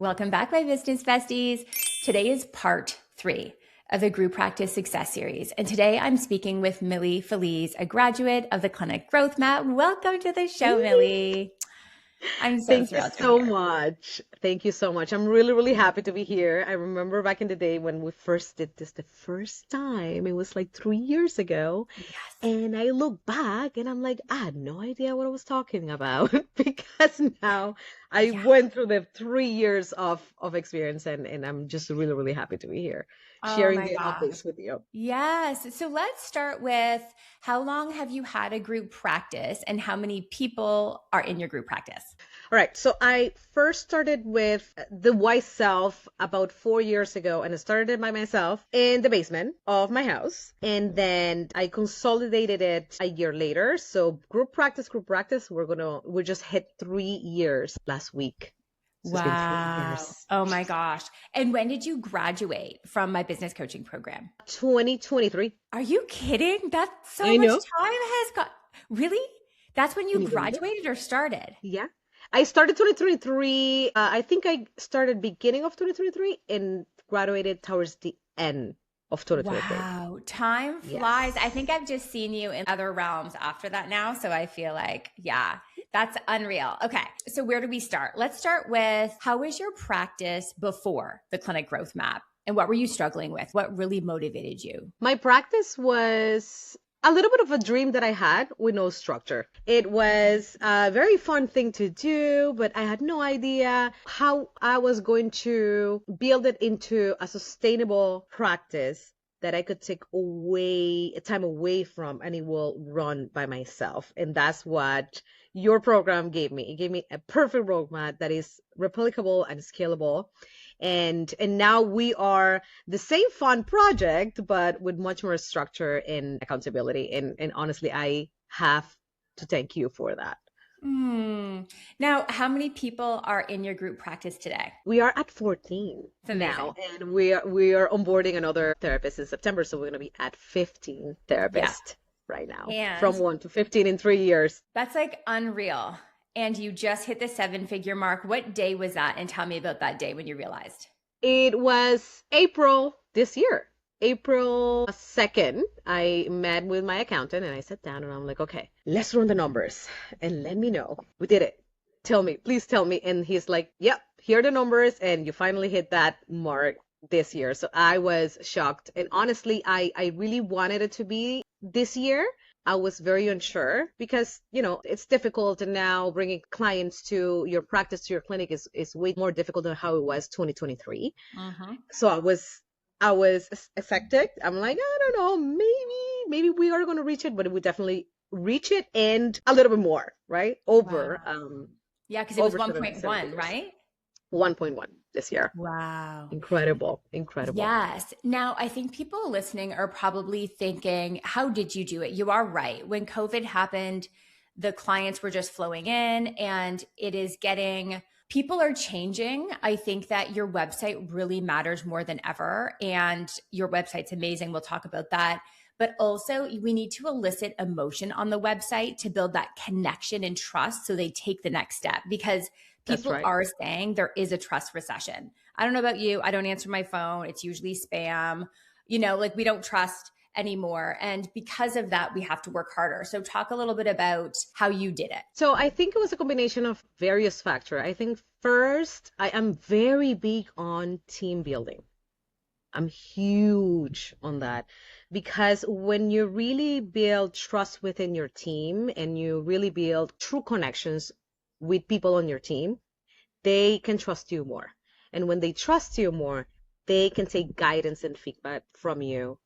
Welcome back, my business besties. Today is part 3 of the Group Practice Success Series. And today I'm speaking with Millie Feliz, a graduate of the Clinic Growth Map. Welcome to the show, Millie. I'm so Thank you thrilled you're so here. much. Thank you so much. I'm really, really happy to be here. I remember back in the day when we first did this the first time. It was like 3 years ago. Yes. And I look back and I'm like, I had no idea what I was talking about because now I Yeah. went through the 3 years of experience and I'm just really, really happy to be here Oh sharing my the gosh. updates with you. Yes. So let's start with how long have you had a group practice and how many people are in your group practice? All right, so I first started with the wise self about 4 years ago, and I started it by myself in the basement of my house. And then I consolidated it a year later. So group practice, we just hit 3 years last week. So it's been three Wow. years. Oh my gosh. And when did you graduate from my business coaching program? 2023. Are you kidding? That's so I much know. time has got. Really? That's when you Can you believe it? graduated or started? Yeah. I started 2023. I think I started beginning of 2023 and graduated towards the end of 2023. Wow. Time flies. I Yes. think I've just seen you in other realms after that now. So I feel like, yeah, that's unreal. Okay. So where do we start? Let's start with how was your practice before the clinic growth map? And what were you struggling with? What really motivated you? My practice was a little bit of a dream that I had with no structure. It was a very fun thing to do, but I had no idea how I was going to build it into a sustainable practice that I could take time away from and it will run by myself. And that's what your program gave me. It gave me a perfect roadmap that is replicable and scalable. And now we are the same fun project, but with much more structure and accountability. And honestly, I have to thank you for that. Hmm. Now, how many people are in your group practice today? We are at 14 It's now, amazing. and we are onboarding another therapist in September, so we're going to be at 15 Yeah. therapists right now, from And 1 to 15 in 3 years. that's like unreal. And you just hit the 7-figure mark. What day was that? And tell me about that day when you realized. It was April this year. April 2nd, I met with my accountant and I sat down and I'm like, okay, let's run the numbers and let me know. We did it. Tell me, please tell me. And he's like, yep, here are the numbers. And you finally hit that mark this year. So I was shocked. And honestly, I really wanted it to be this year. I was very unsure because, it's difficult and now bringing clients to your practice, to your clinic is way more difficult than how it was 2023. Mm-hmm. So I was affected. I'm like, I don't know, maybe we are going to reach it, but we definitely reach it and a little bit more, right? Wow. Yeah, because it was Seven 1.1, figures. right? 1.1 this year. Wow. Incredible, incredible. Yes. Now, I think people listening are probably thinking, how did you do it? You are right. When COVID happened, the clients were just flowing in and it is getting, people are changing. I think that your website really matters more than ever. And your website's amazing. We'll talk about that. But also, we need to elicit emotion on the website to build that connection and trust so they take the next step because That's people right. are saying there is a trust recession. I don't know about you. I don't answer my phone. It's usually spam. Like we don't trust anymore. And because of that, we have to work harder. So talk a little bit about how you did it. So I think it was a combination of various factors. I think first, I am very big on team building. I'm huge on that because when you really build trust within your team and you really build true connections with people on your team, they can trust you more. And when they trust you more, they can take guidance and feedback from you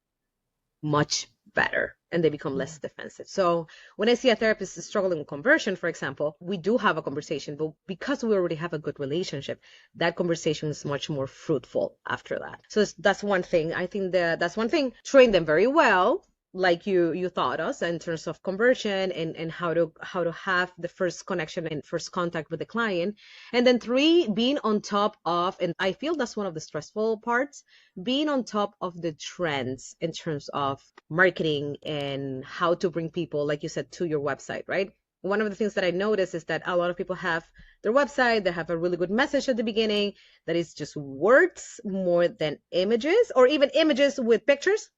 much better and they become less defensive. So when I see a therapist is struggling with conversion, for example, we do have a conversation, but because we already have a good relationship, that conversation is much more fruitful after that. So that's one thing. I think that's one thing. Train them very well, like you taught us in terms of conversion and how to have the first connection and first contact with the client. And then 3, being on top of, and I feel that's one of the stressful parts, being on top of the trends in terms of marketing and how to bring people, like you said, to your website, right? one of the things that I notice is that a lot of people have their website, they have a really good message at the beginning that is just words more than images, or even images with pictures,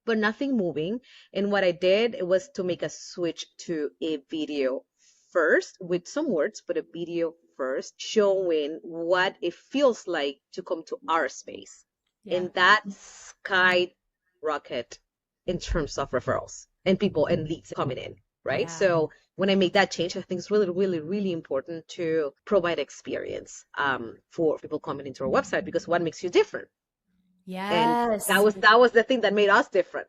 but nothing moving. And what I did was to make a switch to a video first with some words, but a video first, showing what it feels like to come to our space. Yeah. And that skyrocket in terms of referrals and people and leads coming in, right? Yeah. So when I make that change, I think it's really, really, really important to provide experience for people coming into our website, because what makes you different? And that Yes. was that was the thing that made us different.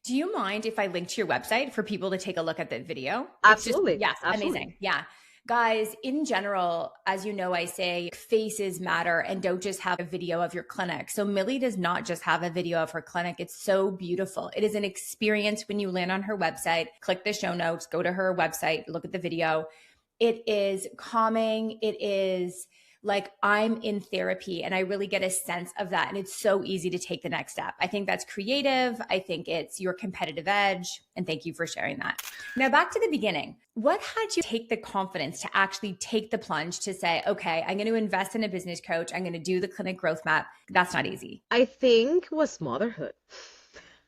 Do you mind if I link to your website for people to take a look at the video? It's just, Absolutely. yes, Absolutely. amazing. Yeah. Guys, in general, as you know, I say faces matter and don't just have a video of your clinic. So Millie does not just have a video of her clinic. It's so beautiful. It is an experience when you land on her website, click the show notes, go to her website, look at the video. It is calming. It is like I'm in therapy and I really get a sense of that. And it's so easy to take the next step. I think that's creative. I think it's your competitive edge. And thank you for sharing that. Now, back to the beginning. What had you take the confidence to actually take the plunge to say, okay, I'm going to invest in a business coach. I'm going to do the clinic growth map. That's not easy. I think was motherhood.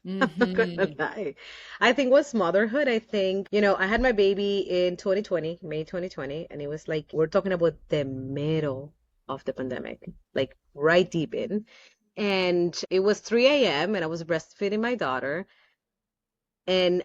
I'm not gonna Mm-hmm. lie. I think was motherhood. I think, I had my baby in 2020, May 2020, and it was like we're talking about the middle of the pandemic, like right deep in. And it was 3 a.m. and I was breastfeeding my daughter, and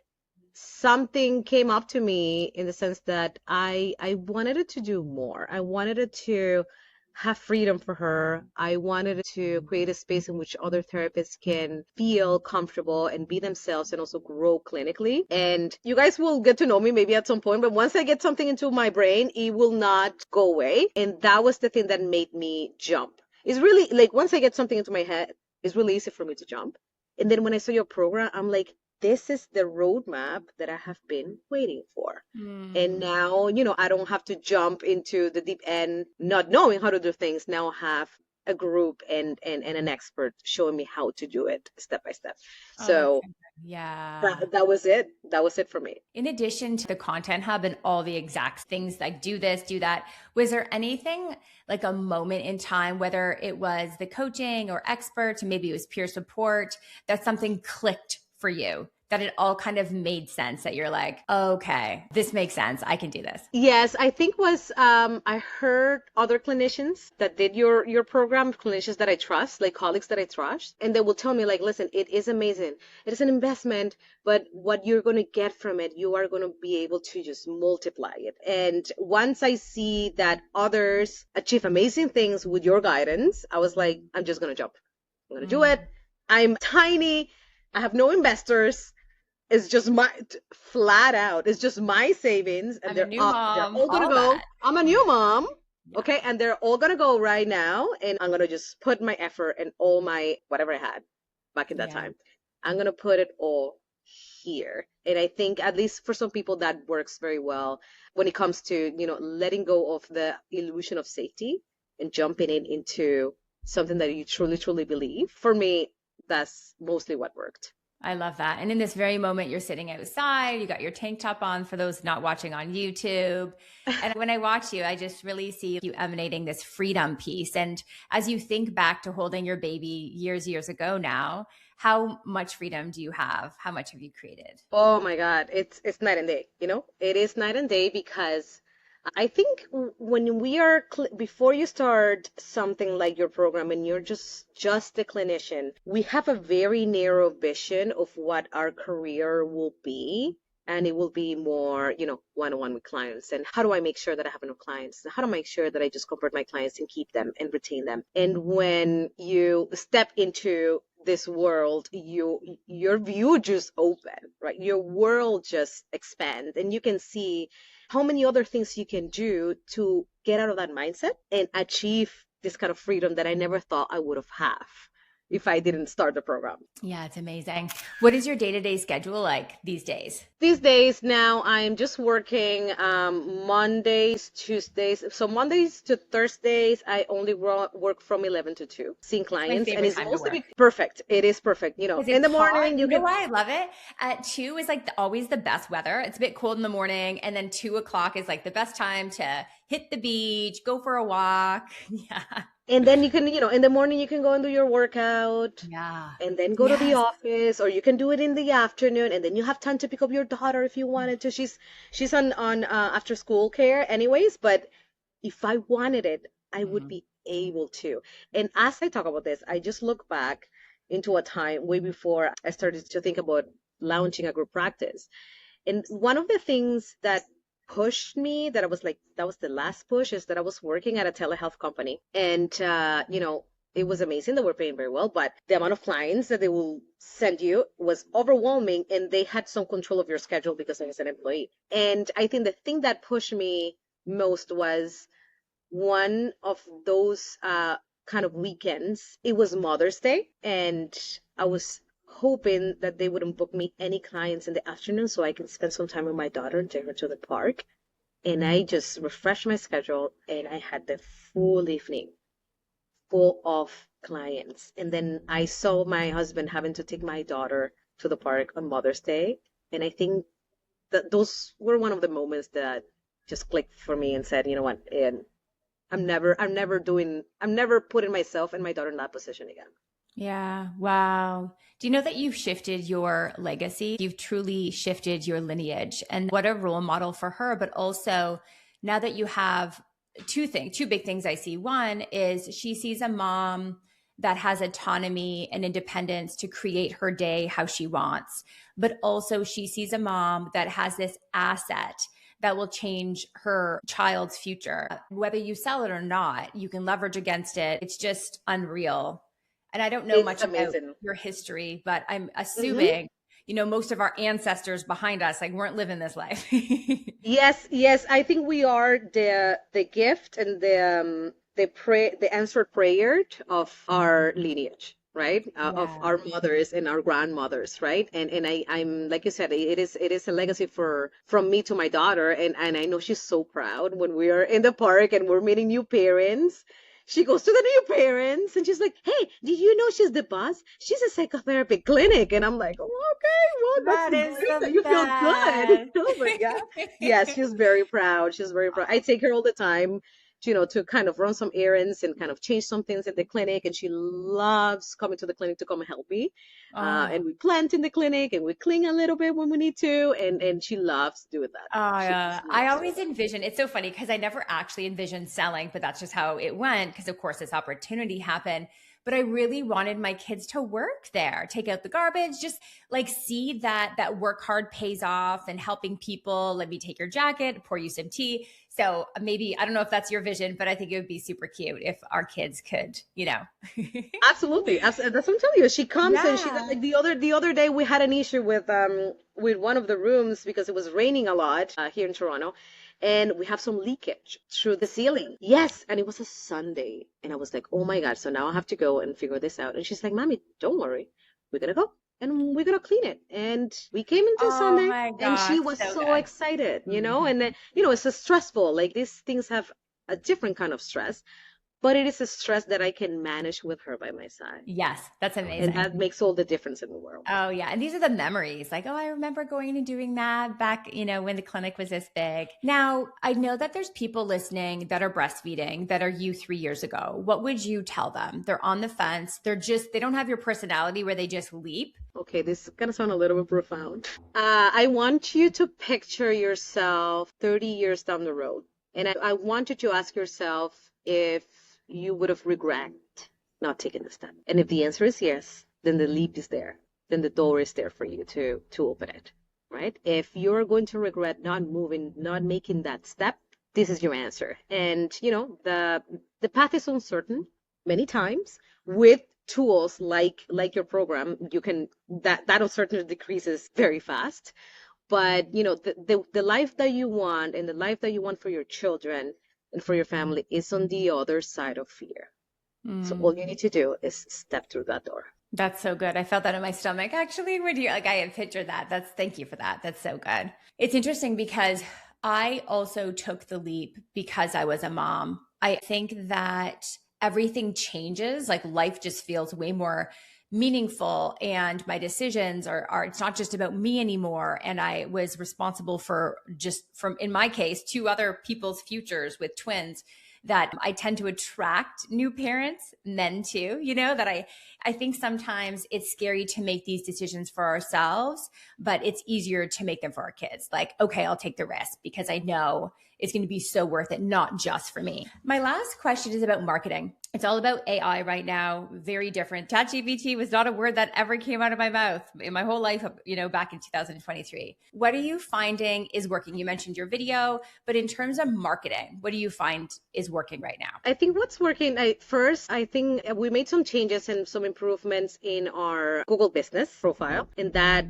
something came up to me in the sense that I wanted it to do more. I wanted it to have freedom for her. I wanted it to create a space in which other therapists can feel comfortable and be themselves and also grow clinically. And you guys will get to know me maybe at some point, but once I get something into my brain, it will not go away. And that was the thing that made me jump. It's really like once I get something into my head, it's really easy for me to jump. And then when I saw your program, I'm like, this is the roadmap that I have been waiting for. And Mm. now, I don't have to jump into the deep end, not knowing how to do things. Now I have a group and an expert showing me how to do it step by step. Oh, that's So so good. Yeah. that was it. That was it for me. In addition to the content hub and all the exact things like do this, do that, was there anything like a moment in time, whether it was the coaching or experts, and maybe it was peer support, that something clicked for you, that it all kind of made sense, that you're like, okay, this makes sense. I can do this. Yes, I think was I heard other clinicians that did your program, clinicians that I trust, like colleagues that I trust, and they will tell me like, listen, it is amazing. It is an investment, but what you're going to get from it, you are going to be able to just multiply it. And once I see that others achieve amazing things with your guidance, I was like, I'm just going to jump. I'm going to do it. Mm. I'm tiny. I have no investors. It's just my flat out. It's just my savings, and I'm a new they're mom, all gonna all go. that. I'm a Yeah. new mom, Yeah. okay, and they're all gonna go right now, and I'm gonna just put my effort and all my whatever I had back in that Yeah. time. I'm gonna put it all here, and I think at least for some people that works very well when it comes to letting go of the illusion of safety and jumping into something that you truly truly believe. For me, that's mostly what worked. I love that. And in this very moment, you're sitting outside, you got your tank top on for those not watching on YouTube. And when I watch you, I just really see you emanating this freedom piece. And as you think back to holding your baby years ago now, how much freedom do you have? How much have you created? Oh my God, it's night and day, It is night and day because I think when we are before you start something like your program and you're just a clinician, we have a very narrow vision of what our career will be. And it will be more, one-on-one with clients. And how do I make sure that I have enough clients? How do I make sure that I just convert my clients and keep them and retain them? And when you step into this world, your view just open, right? Your world just expand, and you can see how many other things you can do to get out of that mindset and achieve this kind of freedom that I never thought I would have. if I didn't start the program. Yeah, it's amazing. What is your day-to-day schedule like these days? These days now I'm just working Mondays, Tuesdays. So Mondays to Thursdays, I only work from 11 to 2, seeing It's my clients, and favorite it's time to mostly work. perfect. It is perfect. Because In it's the hot. morning you You know can. why I love it? At 2 is like always the best weather. It's a bit cold in the morning, and then 2 o'clock is like the best time to hit the beach, go for a walk. Yeah. And then you can, in the morning you can go and do your workout Yeah. and then go to the Yes. office, or you can do it in the afternoon, and then you have time to pick up your daughter if you wanted to. She's on after school care anyways, but if I wanted it, I would Mhm. be able to. And as I talk about this, I just look back into a time way before I started to think about launching a group practice. And one of the things that pushed me, that I was like, that was the last push, is that I was working at a telehealth company. And, it was amazing. They were paying very well, but the amount of clients that they will send you was overwhelming. And they had some control of your schedule because I was an employee. And I think the thing that pushed me most was one of those kind of weekends. It was Mother's Day, and I was hoping that they wouldn't book me any clients in the afternoon so I can spend some time with my daughter and take her to the park. And I just refreshed my schedule, and I had the full evening full of clients. And then I saw my husband having to take my daughter to the park on Mother's Day. And I think that those were one of the moments that just clicked for me and said, you know what, and I'm never putting myself and my daughter in that position again. Yeah. Wow. Do you know that you've shifted your legacy? You've truly shifted your lineage. And what a role model for her. But also, now that you have two big things I see. One is she sees a mom that has autonomy and independence to create her day how she wants. But also, she sees a mom that has this asset that will change her child's future. Whether you sell it or not, you can leverage against it. It's just unreal. And I don't know It's much about amazing. your history, but I'm Hmm. assuming, most of our ancestors behind us like weren't living this life. Yes, yes, I think we are the gift and the answered prayer of our lineage, right? Of Yeah. our mothers and our grandmothers, right? And I'm like you said, it is a legacy from me to my daughter, and I know she's so proud when we are in the park and we're meeting new parents. She goes to the new parents and she's like, "Hey, did you know she's the boss? She's a psychotherapy clinic." And I'm like, "Oh, okay, well, that's That is great that the you feel good." best. But yeah, yes, she's very proud. She's very proud. I take her all the time, to kind of run some errands and kind of change some things at the clinic. And she loves coming to the clinic to come and help me. Oh, And we plant in the clinic and we clean a little bit when we need to. And she loves doing that. oh, She yeah. just I loves doing always envision it's so funny because I never actually envisioned selling, but that's just how it went. Because, of course, this opportunity happened. But I really wanted my kids to work there, take out the garbage, just like see that work hard pays off and helping people. Let me take your jacket, pour you some tea. So maybe I don't know if that's your vision, but I think it would be super cute if our kids could. Absolutely. That's what I'm telling you. She comes and she does, Yeah. like the other day we had an issue with one of the rooms because it was raining a lot here in Toronto, and we have some leakage through the ceiling. Yes, and it was a Sunday, and I was like, "Oh my God." So now I have to go and figure this out. And she's like, "Mommy, don't worry. We're gonna go and we're gonna clean it." And we came into Oh Sunday my and she gosh, was so so good. excited, Mhm. and it's a stressful, like these things have a different kind of stress, but it is a stress that I can manage with her by my side. Yes, that's And amazing. that makes all the difference in the world. Oh yeah, and these are the memories. Like, oh, I remember going and doing that back, when the clinic was this big. Now, I know that there's people listening that are breastfeeding that are you 3 years ago. What would you tell them? They're on the fence. They don't have your personality where they just leap. Okay, this is gonna sound a little bit profound. I want you to picture yourself 30 years down the road. And I want you to ask yourself if you would have regret not taking the step. And if the answer is yes, then the leap is there. Then the door is there for you to open it, right? If you're going to regret not moving, not making that step, this is your answer. And the path is uncertain many times. With tools like your program, you can that uncertainty decreases very fast. But the life that you want and the life that you want for your children and for your family is on the other side of fear. So all you need to do is step through that door. That's so good. I felt that in my stomach actually when you like I had pictured that. Thank you for that. That's so good. It's interesting because I also took the leap because I was a mom. I think that everything changes, like life just feels way more meaningful and my decisions are it's not just about me anymore, and I was responsible for just from in my case two other people's futures with twins, that I tend to attract new parents, men too, that I think sometimes it's scary to make these decisions for ourselves, but it's easier to make them for our kids. Like, okay, I'll take the risk because I know it's going to be so worth it, not just for me. My last question is about marketing. It's all about AI right now, very different. ChatGPT was not a word that ever came out of my mouth in my whole life, back in 2023. What are you finding is working? You mentioned your video, but in terms of marketing, what do you find is working right now? I think what's working, first, I think we made some changes and some improvements in our Google business profile, and that,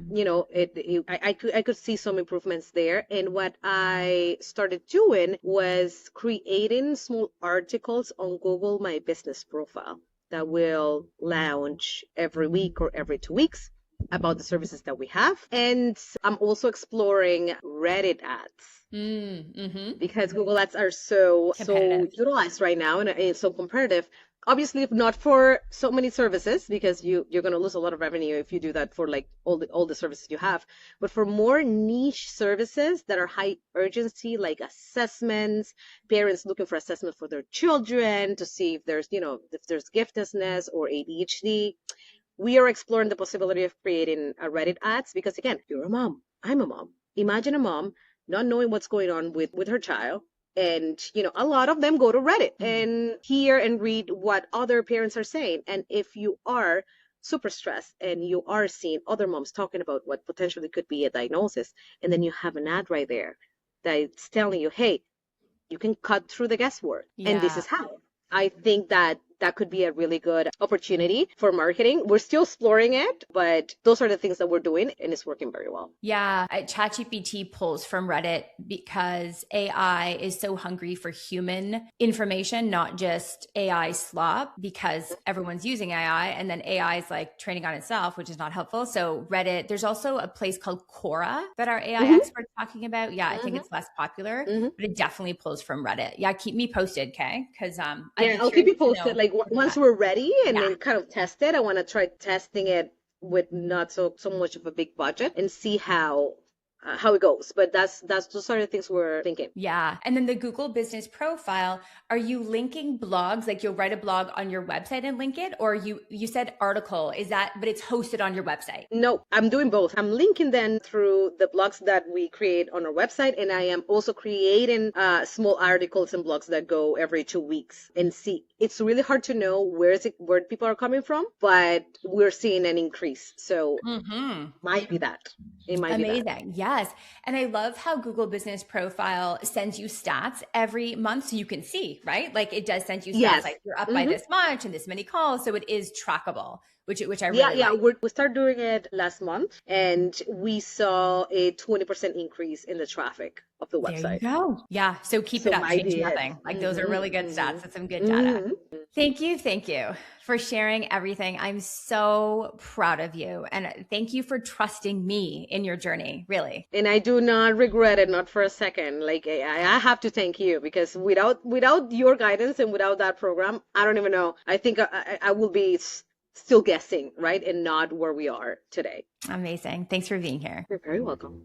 I could see some improvements there. And what I started doing was creating small articles on Google My Business profile that will launch every week or every 2 weeks about the services that we have. And I'm also exploring Reddit ads. Because Google Ads are so utilized right now, and it's so competitive. Obviously, if not for so many services, because you're going to lose a lot of revenue if you do that for like all the services you have. But for more niche services that are high urgency, like assessments, parents looking for assessment for their children to see if there's giftedness or ADHD, we are exploring the possibility of creating a Reddit ads, because again, you're a mom, I'm a mom. Imagine a mom not knowing what's going on with her child. And, a lot of them go to Reddit and hear and read what other parents are saying. And if you are super stressed and you are seeing other moms talking about what potentially could be a diagnosis, and then you have an ad right there that's telling you, hey, you can cut through the guesswork. Yeah. And this is how. I think that could be a really good opportunity for marketing. We're still exploring it, but those are the things that we're doing, and it's working very well. Yeah, ChatGPT pulls from Reddit because AI is so hungry for human information, not just AI slop, because everyone's using AI and then AI is like training on itself, which is not helpful. So Reddit, there's also a place called Quora that our AI experts talking about. Yeah, I think it's less popular, but it definitely pulls from Reddit. Yeah, keep me posted, okay? Because I'll keep you posted. Like once we're ready and then kind of test it, I want to try testing it with not so much of a big budget and see how it goes. But that's those are the things we're thinking. Yeah. And then the Google business profile, are you linking blogs? Like you'll write a blog on your website and link it, or you said article, but it's hosted on your website? No, I'm doing both. I'm linking them through the blogs that we create on our website, and I am also creating small articles and blogs that go every 2 weeks. And see, it's really hard to know where people are coming from, but we're seeing an increase. So might be that. It might be that. Amazing. Yes. And I love how Google Business Profile sends you stats every month so you can see, right? Like it does send you stats like you're up by this much and this many calls. So it is trackable, which I really like. We started doing it last month, and we saw a 20% increase in the traffic of the website. There you go. Yeah. So keep it up. Change nothing. Like those are really good stats. That's some good data. Thank you for sharing everything. I'm so proud of you. And thank you for trusting me in your journey, really. And I do not regret it, not for a second. Like I have to thank you, because without your guidance and without that program, I don't even know. I think I will be still guessing, right? And not where we are today. Amazing. Thanks for being here. You're very welcome.